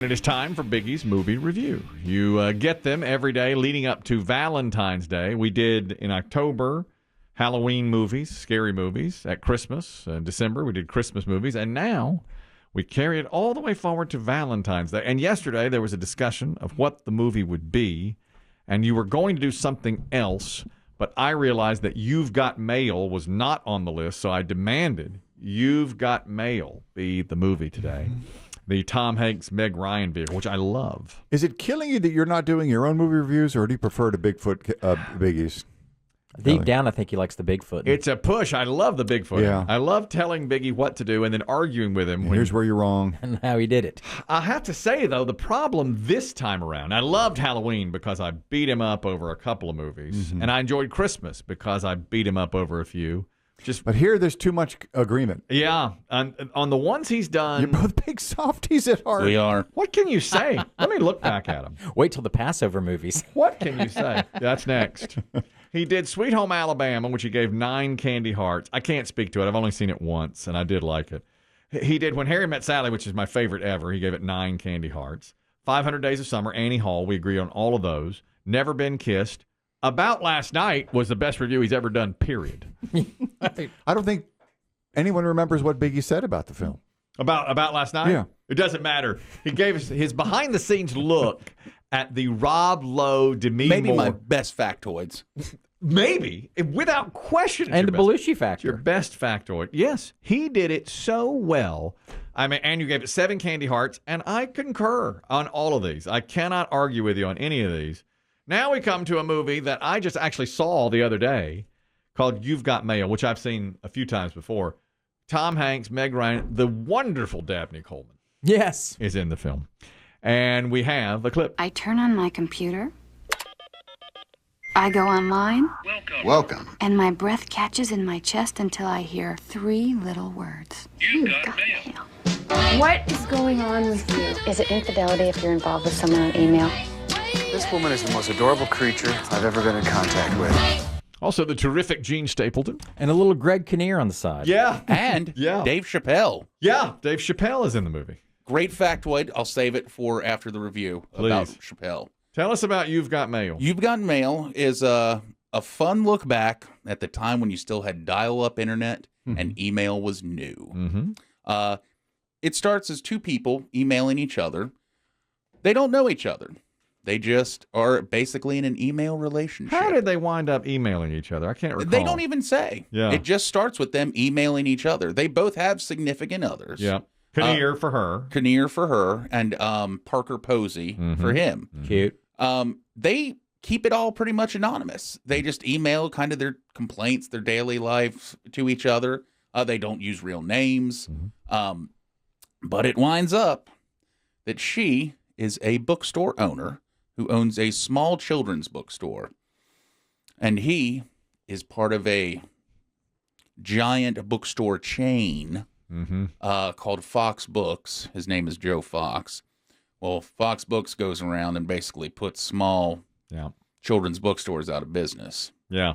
It is time for Biggie's Movie Review. You get them every day leading up to Valentine's Day. We did in October Halloween movies, scary movies. At Christmas, December, we did Christmas movies. And now we carry it all the way forward to Valentine's Day. And yesterday there was a discussion of what the movie would be. And you were going to do something else. But I realized that You've Got Mail was not on the list. So I demanded You've Got Mail be the movie today. The Tom Hanks, Meg Ryan vehicle, which I love. Is it killing you that you're not doing your own movie reviews, or do you prefer to Bigfoot Biggie's? Deep down, I think he likes the Bigfoot. It's a push. I love the Bigfoot. Yeah. I love telling Biggie what to do and then arguing with him. Here's where you're wrong. And how he did it. I have to say, though, the problem this time around, I loved Halloween because I beat him up over a couple of movies. And I enjoyed Christmas because I beat him up over a few. But here, there's too much agreement. Yeah. On the ones he's done. You're both big softies at heart. We are. What can you say? Let me look back at him. Wait till the Passover movies. What can you say? That's next. He did Sweet Home Alabama, which he gave 9 candy hearts. I can't speak to it. I've only seen it once, and I did like it. He did When Harry Met Sally, which is my favorite ever. He gave it 9 candy hearts. 500 Days of Summer, Annie Hall. We agree on all of those. Never Been Kissed. About Last Night was the best review he's ever done, period. I don't think anyone remembers what Biggie said about the film. About Last Night? Yeah. It doesn't matter. He gave us his behind-the-scenes look at the Rob Lowe, Demi Maybe Moore. my best factoids. Maybe, without question. It's And the your best. Belushi factor. Your best factoid. Yes, he did it so well. I mean, and you gave it 7 candy hearts, and I concur on all of these. I cannot argue with you on any of these. Now we come to a movie that I just actually saw the other day called You've Got Mail, which I've seen a few times before. Tom Hanks, Meg Ryan, the wonderful Dabney Coleman Yes. is in the film. And we have the clip. I turn on my computer. I go online. Welcome. And my breath catches in my chest until I hear 3 little words. You've got mail. What is going on with you? Is it infidelity if you're involved with someone on email? This woman is the most adorable creature I've ever been in contact with. Also, the terrific Gene Stapleton. And a little Greg Kinnear on the side. Yeah. And Yeah. Dave Chappelle. Yeah, Dave Chappelle is in the movie. Great factoid. I'll save it for after the review about Please. Chappelle. Tell us about You've Got Mail. You've Got Mail is a fun look back at the time when you still had dial-up internet and email was new. Mm-hmm. It starts as 2 people emailing each other. They don't know each other. They just are basically in an email relationship. How did they wind up emailing each other? I can't recall. They don't even say. Yeah. It just starts with them emailing each other. They both have significant others. Yeah. Kinnear for her. Kinnear for her and Parker Posey for him. Cute. They keep it all pretty much anonymous. They just email kind of their complaints, their daily life to each other. They don't use real names. But it winds up that she is a bookstore owner who owns a small children's bookstore. And he is part of a giant bookstore chain called Fox Books. His name is Joe Fox. Well, Fox Books goes around and basically puts small children's bookstores out of business. Yeah.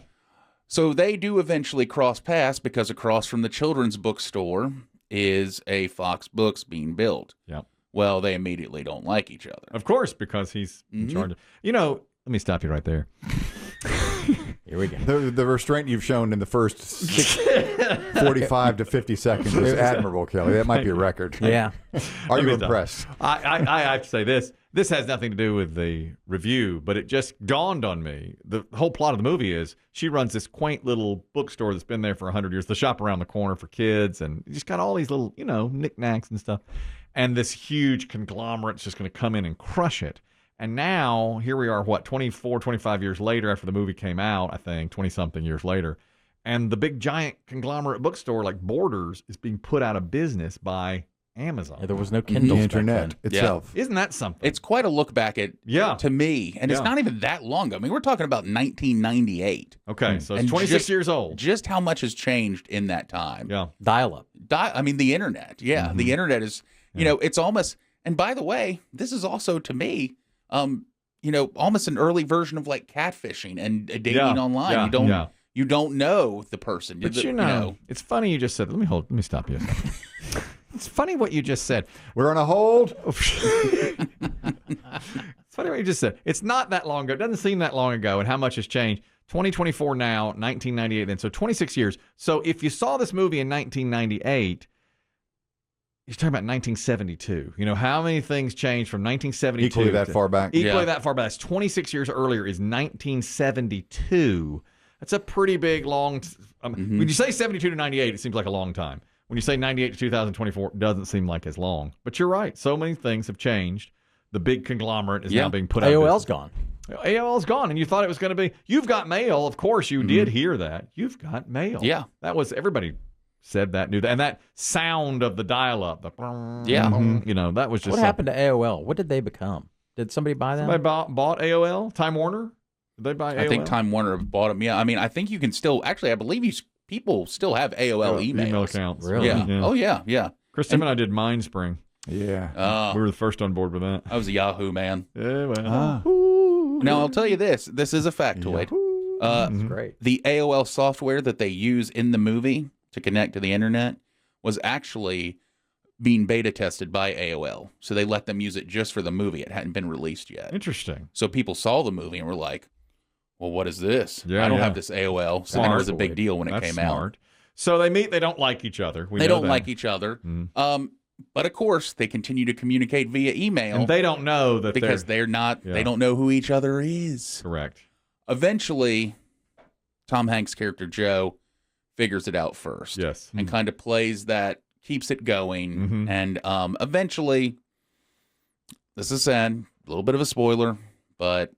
So they do eventually cross paths because across from the children's bookstore is a Fox Books being built. Yeah. Well, they immediately don't like each other. Of course, because he's in charge of... You know, let me stop you right there. Here we go. The restraint you've shown in the first 45 to 50 seconds is admirable, Kelly. That might be a record. Yeah. Are you Let me impressed? I have to say this. This has nothing to do with the review, but it just dawned on me. The whole plot of the movie is she runs this quaint little bookstore that's been there for 100 years, the shop around the corner for kids, and just got all these little, knickknacks and stuff. And this huge conglomerate's just going to come in and crush it. And now, here we are, 24, 25 years later after the movie came out, I think, 20-something years later. And the big, giant conglomerate bookstore like Borders is being put out of business by Amazon. Yeah, there was no The Kindle internet itself. Isn't that something? It's quite a look back at to me, and it's Yeah. not even that long ago. I mean, we're talking about 1998. Okay, so it's And 26 years old. Just how much has changed in that time. Yeah. Dial-up. I mean, the internet. Yeah, the internet is, it's almost, and by the way, this is also, to me, almost an early version of like catfishing and dating online. You don't know the person. But it's funny you just said, let me stop you. It's funny what you just said. We're on a hold. It's funny what you just said. It's not that long ago. It doesn't seem that long ago, and how much has changed. 2024 now, 1998 then, so 26 years. So if you saw this movie in 1998, you're talking about 1972. You know, how many things changed from 1972? Equally that far back. Equally that far back. That's 26 years earlier is 1972. That's a pretty big, long... When you say 72 to 98, it seems like a long time. When you say 98 to 2024, it doesn't seem like as long. But you're right. So many things have changed. The big conglomerate is now being put out. AOL's gone. AOL's gone, and you thought it was going to be, you've got mail. Of course, you did hear that. You've got mail. Yeah. That was, everybody said that, knew that. And that sound of the dial-up, you know, that was just What happened to AOL? What did they become? Did somebody buy them? Somebody bought AOL? Time Warner? Did they buy AOL? I think Time Warner bought them. Yeah, I mean, I think you can still, actually, I believe people still have AOL emails. Email accounts. Really? Yeah. Oh, yeah. Chris Tim and I did Mindspring. Yeah. We were the first on board with that. I was a Yahoo man. Yeah, well. Now, I'll tell you this. This is a factoid. That's great. The AOL software that they use in the movie to connect to the internet was actually being beta tested by AOL. So they let them use it just for the movie. It hadn't been released yet. Interesting. So people saw the movie and were like, well, what is this? Yeah, I don't have this AOL. So then it was a Smart. big deal when it That's came smart. out. So they meet. They don't like each other. They don't like each other. But of course, they continue to communicate via email. And they don't know that because they're not, they don't know who each other is. Correct. Eventually, Tom Hanks' character Joe figures it out first. Yes. And kind of plays that, keeps it going. And eventually, this is sad, a little bit of a spoiler, but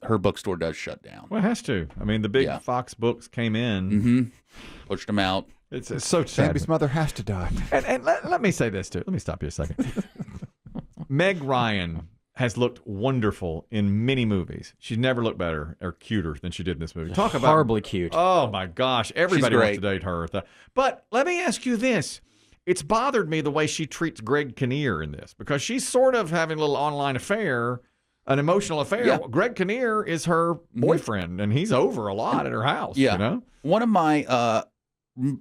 her bookstore does shut down. Well, it has to. I mean, the big Fox books came in. Pushed them out. It's so sad. Baby's mother has to die. And let me say this, too. Let me stop you a second. Meg Ryan has looked wonderful in many movies. She's never looked better or cuter than she did in this movie. Talk about horribly cute. Oh, my gosh. Everybody wants to date her. But let me ask you this. It's bothered me the way she treats Greg Kinnear in this, because she's sort of having a little online affair, an emotional affair. Yeah. Greg Kinnear is her boyfriend, and he's over a lot at her house. Yeah. You know? One of my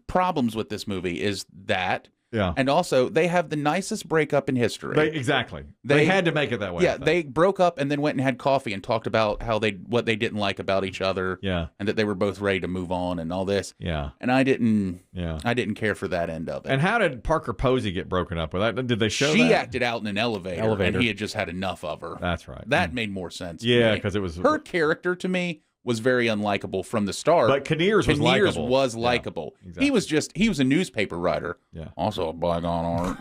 problems with this movie is that. Yeah. And also, they have the nicest breakup in history. Exactly. They had to make it that way. Yeah, they broke up and then went and had coffee and talked about what they didn't like about each other. Yeah. And that they were both ready to move on and all this. Yeah. And I didn't. Yeah. I didn't care for that end of it. And how did Parker Posey get broken up with? Did they show She that? acted out in an elevator, and he had just had enough of her. That's right. That made more sense. Yeah, because it was her character to me was very unlikable from the start. But Kinnear's was likable. was likable. Yeah, exactly. He was a newspaper writer. Yeah. Also a bygone art.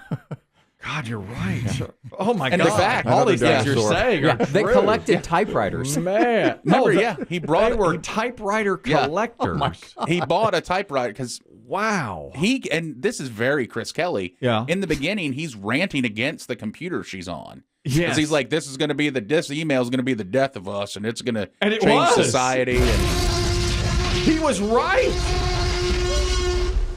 God, you're right. Oh my And God! the fact, all these things you're dinosaur. saying are They true. collected typewriters. Man, Remember, he brought they were typewriter collectors. He bought a typewriter because wow. and this is very Chris Kelly. Yeah. In the beginning, he's ranting against the computer she's on. Yes. Because he's like, this email is going to be the death of us, and it's going to it change was. society. And He was right.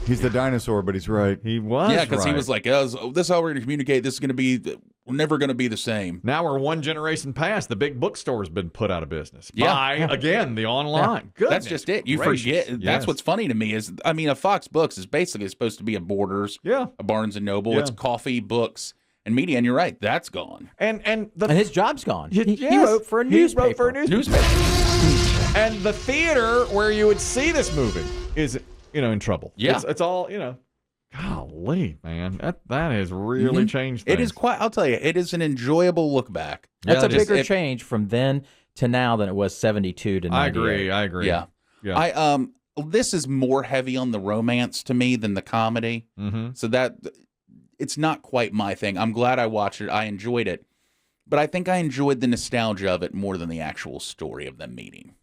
He's the dinosaur, but he's right. He was. yeah, because he right. was like, this is how we're going to communicate. This is going to be, we're never going to be the same. Now we're one generation past. The big bookstore's been put out of business Yeah. by again the online. Goodness That's just it. You gracious. forget. Yes. That's what's funny to me is, I mean, a Fox Books is basically supposed to be a Borders, Yeah. a Barnes and Noble. Yeah. It's coffee, books, and media. And you're right, that's gone. And And his job's gone. He Yes. wrote for a He newspaper. wrote for a newspaper. And the theater where you would see this movie is, in trouble. Yeah. It's all, golly, man. That has really changed things. It is quite, I'll tell you, it is an enjoyable look back. That's a Just bigger if- change from then to now than it was 72 to 98. I agree. Yeah. Yeah. This is more heavy on the romance to me than the comedy. Mm-hmm. So that it's not quite my thing. I'm glad I watched it. I enjoyed it. But I think I enjoyed the nostalgia of it more than the actual story of them meeting.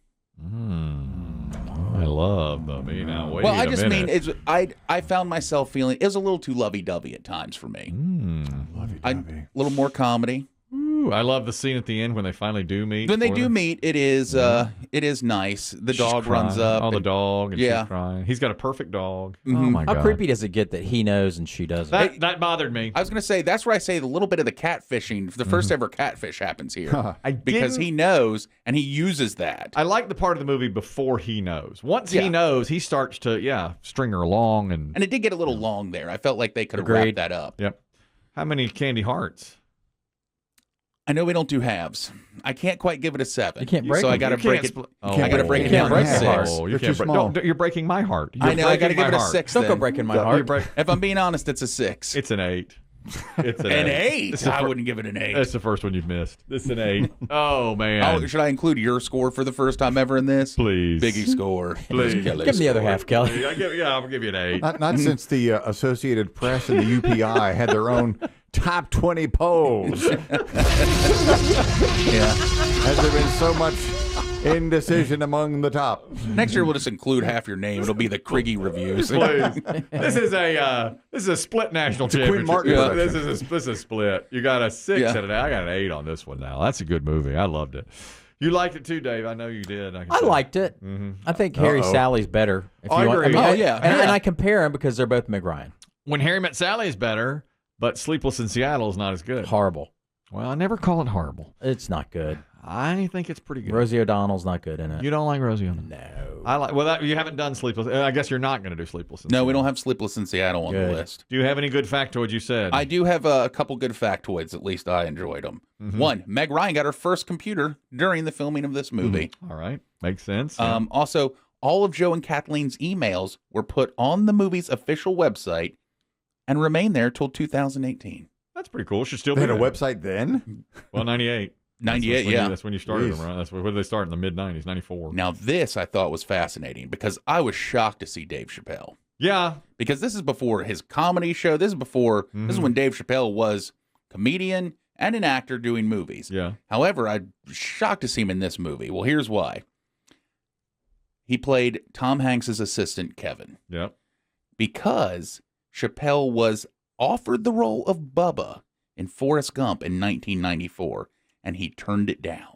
I love the me now. Wait Well, a I just minute. mean I found myself feeling it was a little too lovey-dovey at times for me. A little more comedy. Ooh, I love the scene at the end when they finally do meet. When they do meet, it is nice. The dog runs up. Oh, the dog, and yeah. she's crying. He's got a perfect dog. Mm-hmm. Oh my How god! creepy does it get that he knows and she doesn't? That bothered me. I was going to say, that's where I say a little bit of the catfishing. The first ever catfish happens here. Because he knows, and he uses that. I like the part of the movie before he knows. Once he knows, he starts to string her along, and it did get a little long there. I felt like they could have Agreed. wrapped that up. Yep. How many candy hearts? I know we don't do halves. I can't quite give it a 7. You can't break so I them. got to break it. I got to break it down to break a it. 6. Oh, you You're can't too break. small. You're breaking my heart. I know. I got to breaking give it my a heart. 6. Don't go then. breaking my You heart. break- If I'm being honest, it's a 6. It's an 8. It's an An 8. 8? I wouldn't give it an 8. That's the first one you've missed. It's an 8. Oh man. Oh, should I include your score for the first time ever in this? Please. Biggie score. Please. Give him the other half, Kelly. I'll give you an 8. Not since the Associated Press and the UPI had their own top 20 polls. Has there been so much indecision among the top? Next year we'll just include half your name. It'll be the Kriggy reviews. Please. This is a split national championship. Martin Yeah. production. This is a split. You got a 6 Yeah. and I got an 8 on this one now. That's a good movie. I loved it. You liked it too, Dave. I know you did. I liked it. I think Harry Sally's better. If I you want. agree. I mean, yeah. And I compare them because they're both Meg Ryan. When Harry Met Sally is better, but Sleepless in Seattle is not as good. Horrible. Well, I never call it horrible. It's not good. I think it's pretty good. Rosie O'Donnell's not good in it. You don't like Rosie O'Donnell? No. I like. Well, you haven't done Sleepless. I guess you're not going to do Sleepless. In No, Seattle. we don't have Sleepless in Seattle on the Good. list. Do you have any good factoids? You said I do have a couple good factoids. At least I enjoyed them. One, Meg Ryan got her first computer during the filming of this movie. All right, makes sense. Also, all of Joe and Kathleen's emails were put on the movie's official website and remain there till 2018. That's pretty cool. Should still They be had a there. website then? Well, 98. 98, That's when you started Jeez. them, right? When did they start in the mid 90s? 94. Now, this I thought was fascinating because I was shocked to see Dave Chappelle. Yeah. Because this is before his comedy show. This is before, this is when Dave Chappelle was comedian and an actor doing movies. Yeah. However, I'm shocked to see him in this movie. Well, here's why. He played Tom Hanks' assistant, Kevin, Yep. because Chappelle was offered the role of Bubba in Forrest Gump in 1994, and he turned it down.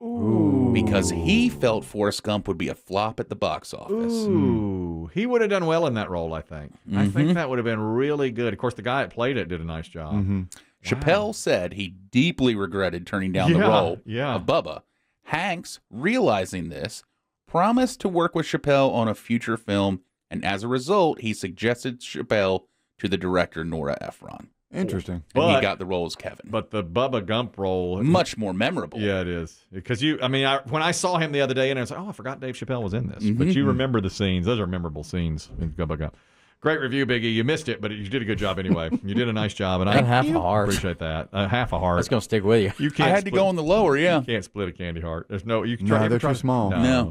Ooh. Because he felt Forrest Gump would be a flop at the box office. Ooh. He would have done well in that role, I think. I think that would have been really good. Of course, the guy that played it did a nice job. Chappelle said he deeply regretted turning down the Yeah, role yeah. of Bubba. Hanks, realizing this, promised to work with Chappelle on a future film, and as a result, he suggested Chappelle to the director Nora Ephron. Interesting. And But- he got the role as Kevin. But the Bubba Gump role. Much more memorable. Yeah, it is. Because when I saw him the other day, and I was like, oh, I forgot Dave Chappelle was in this. But you remember the scenes. Those are memorable scenes in Bubba Gump. Great review, Biggie. You missed it, but you did a good job anyway. You did a nice job, and Got I half a heart. appreciate that. Half a heart. That's going to stick with you. You I can't. had to split- go on the lower, yeah. You can't split a candy heart. There's no. You can No, try. they're too small. No.